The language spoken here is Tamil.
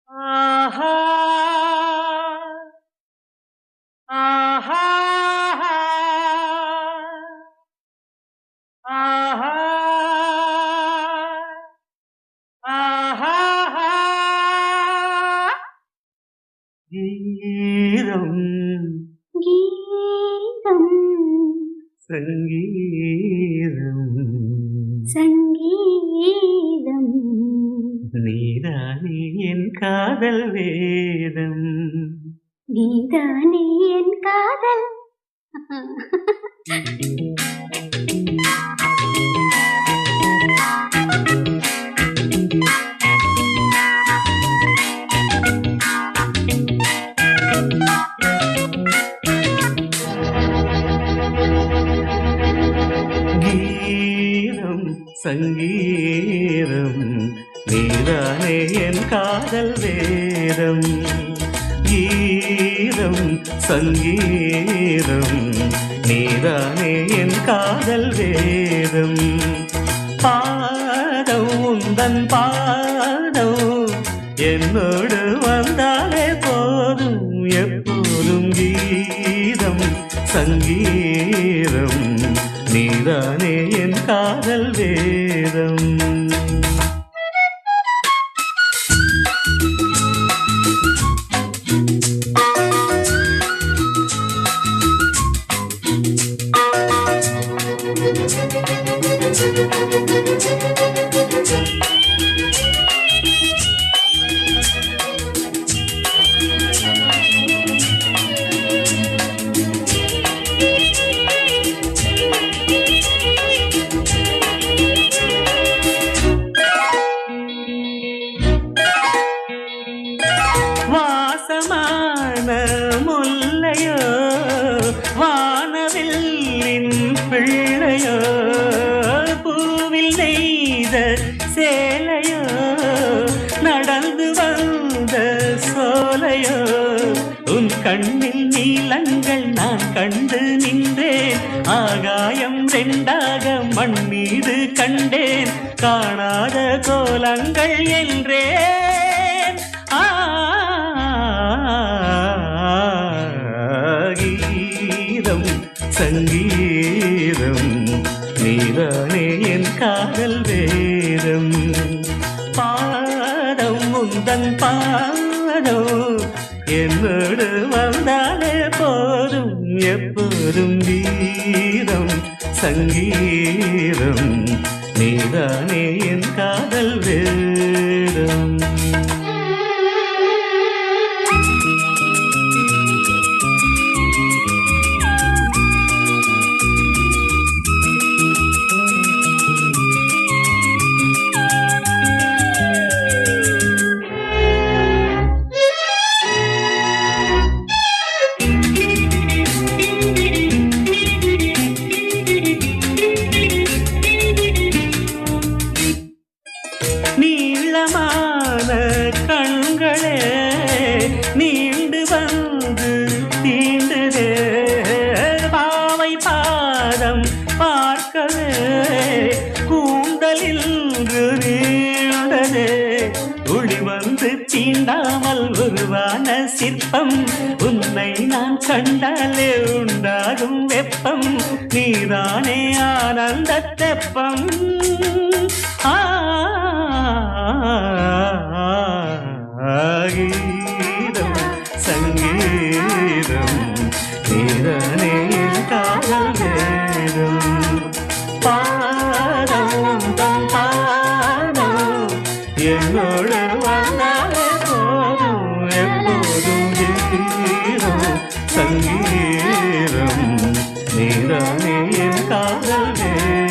ஆஹா ஆஹா ஆஹா ஆஹா கீதம் கீதம் சங்கீதம் சங்கீதம் நீதானே என் காதல் வேதம் நீதானே என் காதல் கீதம் சங்கீதம் நீதானே என் காதல் வேதம் கீதம் சங்கீதம் நீதானே என் காதல் வேதம் பாதம் உந்தன் பாதம் என்னோடு வந்தாலே போதும் எப்போதும் கீதம் சங்கீதம் நீதானே என் காதல் வேதம் வாசமான முல்லையோ வானவில்லின் பிள்ளையோ பூவில் நெய்த சேலையோ நடந்து வந்த சோலையோ உன் கண்ணில் நீலங்கள் நான் கண்டு நின்றேன் ஆகாயம் ரெண்டாக மண் மீது கண்டேன் காணாத கோலங்கள் என்றேன் கீதம் சங்கீதம் நீதானே என் காதல் வேதம் பாதம் முந்தன் பாதம் என்னோடு வந்தாலே போதும் எப்போதும் கீதம் சங்கீதம் நீதானே என் காதல் வேதம் நீளமான கண்களே நீண்டு வந்து தீண்டுதே பாவை பாதம் பார்க்கவே கூந்தலில் நீண்டதே ஒளி வந்து தீண்டாமல் உருவான சிற்பம் உன்னை நான் கண்டாலே உண்டாகும் வெப்பம் நீதானே ஆனந்த தெப்பம் கீதம் சங்கீதம் நீதானே என் காதல் வேதம் பாதம் தன் பாதம் என்னோடு வந்தாலே போதும் எப்போதும் கீதம் சங்கீதம் நீதானே என் காதல் வேதம்